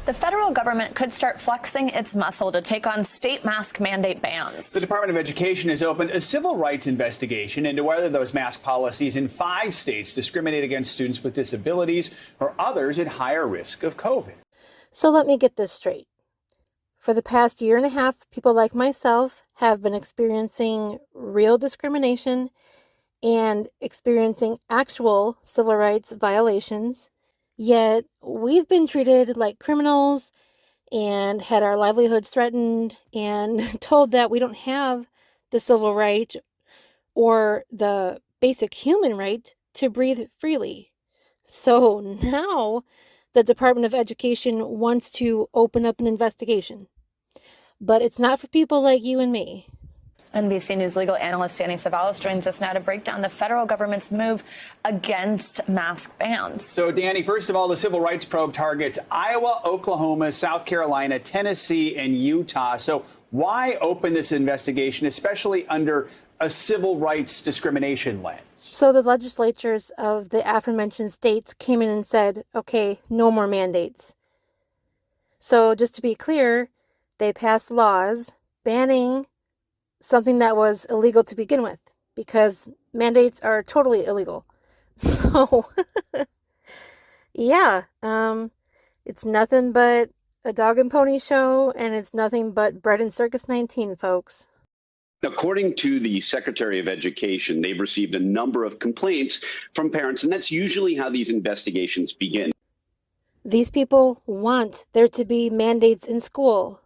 The federal government could start flexing its muscle to take on state mask mandate bans. The Department of Education has opened a civil rights investigation into whether those mask policies in 5 states discriminate against students with disabilities or others at higher risk of COVID. So let me get this straight. For the past year and a half, people like myself have been experiencing real discrimination and experiencing actual civil rights violations, yet we've been treated like criminals and had our livelihoods threatened and told that we don't have the civil right or the basic human right to breathe freely. So now the Department of Education wants to open up an investigation. But it's not for people like you and me. NBC News legal analyst Danny Savalas joins us now to break down the federal government's move against mask bans. So, Danny, first of all, the civil rights probe targets Iowa, Oklahoma, South Carolina, Tennessee, and Utah. So why open this investigation, especially under a civil rights discrimination lens? So the legislatures of the aforementioned states came in and said, okay, no more mandates. So just to be clear, they passed laws banning something that was illegal to begin with, because mandates are totally illegal. So, yeah, it's nothing but a dog and pony show, and it's nothing but bread and Circus-19, folks. According to the Secretary of Education, they've received a number of complaints from parents, and that's usually how these investigations begin. These people want there to be mandates in school.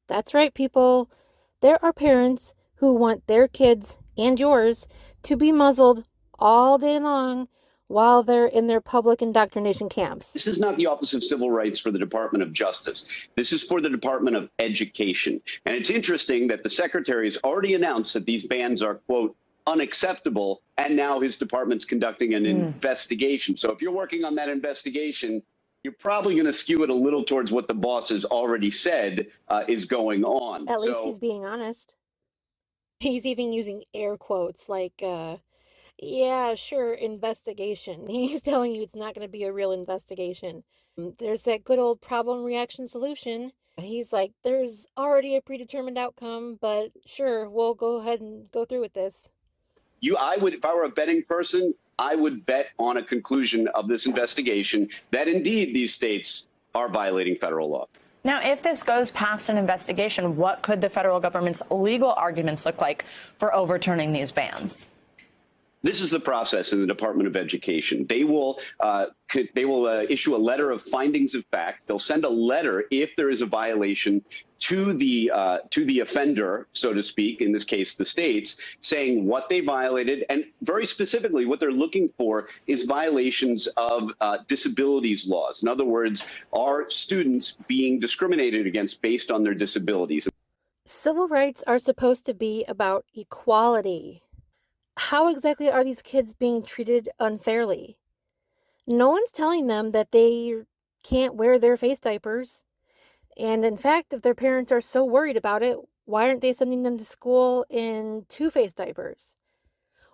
That's right, people. There are parents who want their kids and yours to be muzzled all day long while they're in their public indoctrination camps. This is not the Office of Civil Rights for the Department of Justice. This is for the Department of Education. And it's interesting that the Secretary has already announced that these bans are, quote, unacceptable, and now his department's conducting an investigation. So if you're working on that investigation, you're probably going to skew it a little towards what the boss has already said is going on. At least he's being honest. He's even using air quotes like, yeah, sure, investigation. He's telling you it's not going to be a real investigation. There's that good old problem, reaction, solution. He's like, there's already a predetermined outcome, but sure, we'll go ahead and go through with this. I would, if I were a betting person, I would bet on a conclusion of this investigation that indeed these states are violating federal law. Now, if this goes past an investigation, what could the federal government's legal arguments look like for overturning these bans? This is the process in the Department of Education. They will issue a letter of findings of fact. They'll send a letter if there is a violation to the offender, so to speak, in this case, the states, saying what they violated. And very specifically, what they're looking for is violations of disabilities laws. In other words, are students being discriminated against based on their disabilities? Civil rights are supposed to be about equality. How exactly are these kids being treated unfairly? No one's telling them that they can't wear their face diapers. And in fact, if their parents are so worried about it, why aren't they sending them to school in 2 face diapers?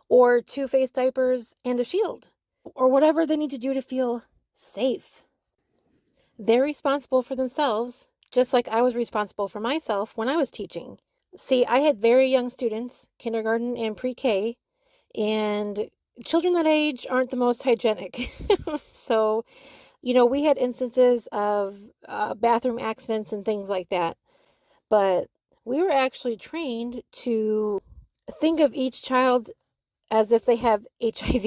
Or 2 face diapers and a shield? Or whatever they need to do to feel safe. They're responsible for themselves, just like I was responsible for myself when I was teaching. See, I had very young students, kindergarten and pre-K, and children that age aren't the most hygienic. So, you know, we had instances of bathroom accidents and things like that. But we were actually trained to think of each child as if they have HIV.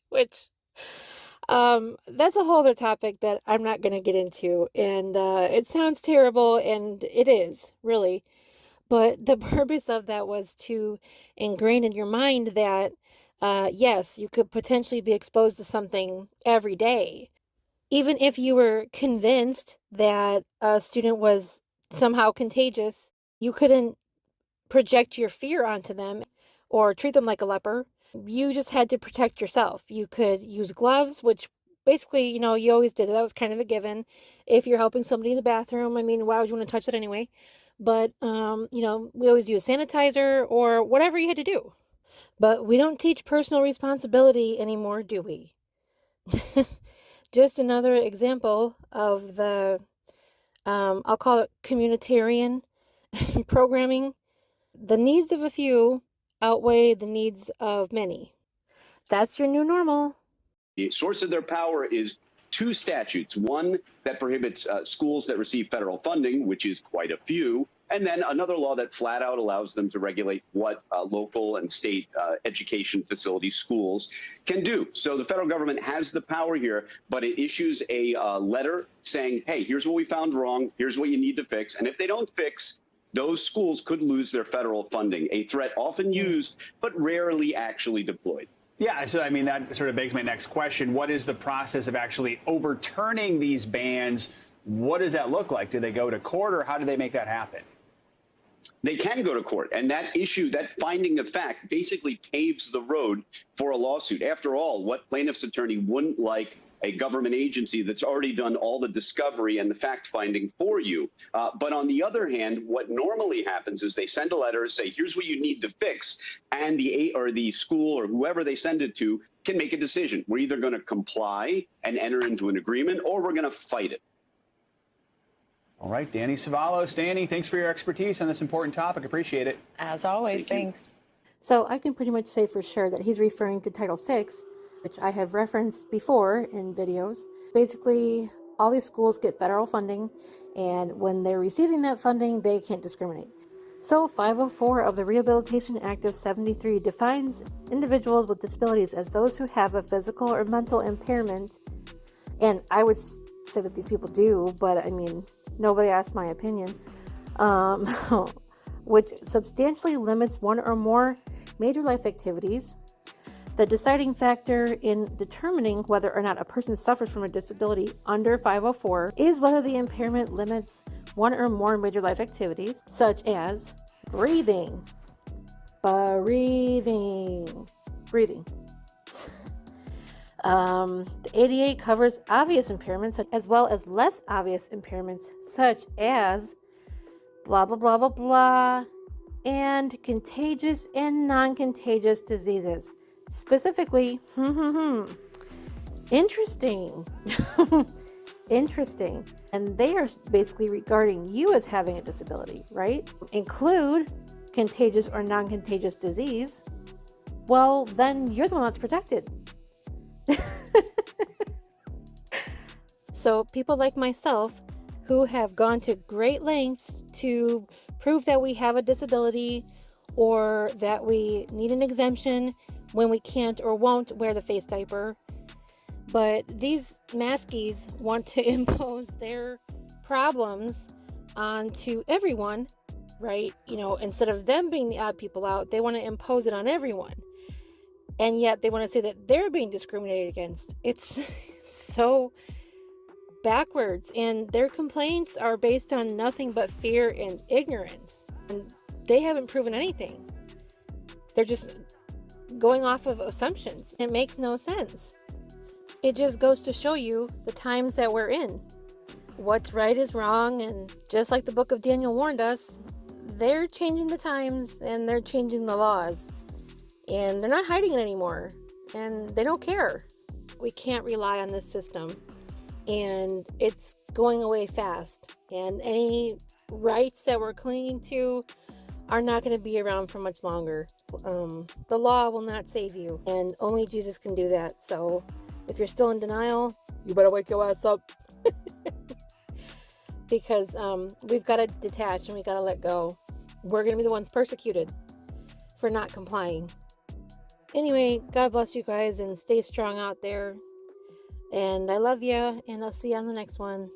Which, that's a whole other topic that I'm not going to get into. And it sounds terrible, and it is, really. But the purpose of that was to ingrain in your mind that, yes, you could potentially be exposed to something every day. Even if you were convinced that a student was somehow contagious, you couldn't project your fear onto them or treat them like a leper. You just had to protect yourself. You could use gloves, which basically, you know, you always did. That was kind of a given. If you're helping somebody in the bathroom, I mean, why would you want to touch it anyway? But, you know, we always use sanitizer or whatever you had to do. But we don't teach personal responsibility anymore, do we? Just another example of the, I'll call it communitarian programming. The needs of a few outweigh the needs of many. That's your new normal. The source of their power is two statutes, one that prohibits schools that receive federal funding, which is quite a few, and then another law that flat out allows them to regulate what local and state education facilities, schools, can do. So the federal government has the power here, but it issues a letter saying, hey, here's what we found wrong, here's what you need to fix, and if they don't fix, those schools could lose their federal funding, a threat often used but rarely actually deployed. Yeah, so I mean, that sort of begs my next question. What is the process of actually overturning these bans? What does that look like? Do they go to court, or how do they make that happen? They can go to court, and that issue, that finding of fact, basically paves the road for a lawsuit. After all, what plaintiff's attorney wouldn't like a government agency that's already done all the discovery and the fact-finding for you? But on the other hand, what normally happens is they send a letter, say, here's what you need to fix, and the school or whoever they send it to can make a decision. We're either going to comply and enter into an agreement, or we're going to fight it. All right, Danny Savalos. Danny, thanks for your expertise on this important topic. Appreciate it. As always, thanks. So I can pretty much say for sure that he's referring to Title VI, which I have referenced before in videos. Basically, all these schools get federal funding, and when they're receiving that funding, they can't discriminate. So 504 of the Rehabilitation Act of 73 defines individuals with disabilities as those who have a physical or mental impairment, and I would say that these people do, but I mean, nobody asked my opinion, which substantially limits one or more major life activities. The deciding factor in determining whether or not a person suffers from a disability under 504 is whether the impairment limits one or more major life activities, such as breathing. The ADA covers obvious impairments as well as less obvious impairments, such as blah, blah, blah, blah, blah, and contagious and non-contagious diseases. Specifically, interesting. Interesting. And they are basically regarding you as having a disability, right? Include contagious or non-contagious disease. Well, then you're the one that's protected. So people like myself who have gone to great lengths to prove that we have a disability or that we need an exemption when we can't or won't wear the face diaper. But these maskies want to impose their problems onto everyone, right? You know, instead of them being the odd people out, they want to impose it on everyone. And yet they want to say that they're being discriminated against. It's so backwards. And their complaints are based on nothing but fear and ignorance. And they haven't proven anything. They're just going off of assumptions. It makes no sense. It just goes to show you the times that we're in. What's right is wrong, and just like the book of Daniel warned us, they're changing the times and they're changing the laws. And they're not hiding it anymore. And they don't care. We can't rely on this system. And it's going away fast. And any rights that we're clinging to are not going to be around for much longer. The law will not save you, and only Jesus can do that. So if you're still in denial, you better wake your ass up. Because we've got to detach and we've got to let go. We're going to be the ones persecuted for not complying. Anyway, God bless you guys and stay strong out there. And I love you, and I'll see you on the next one.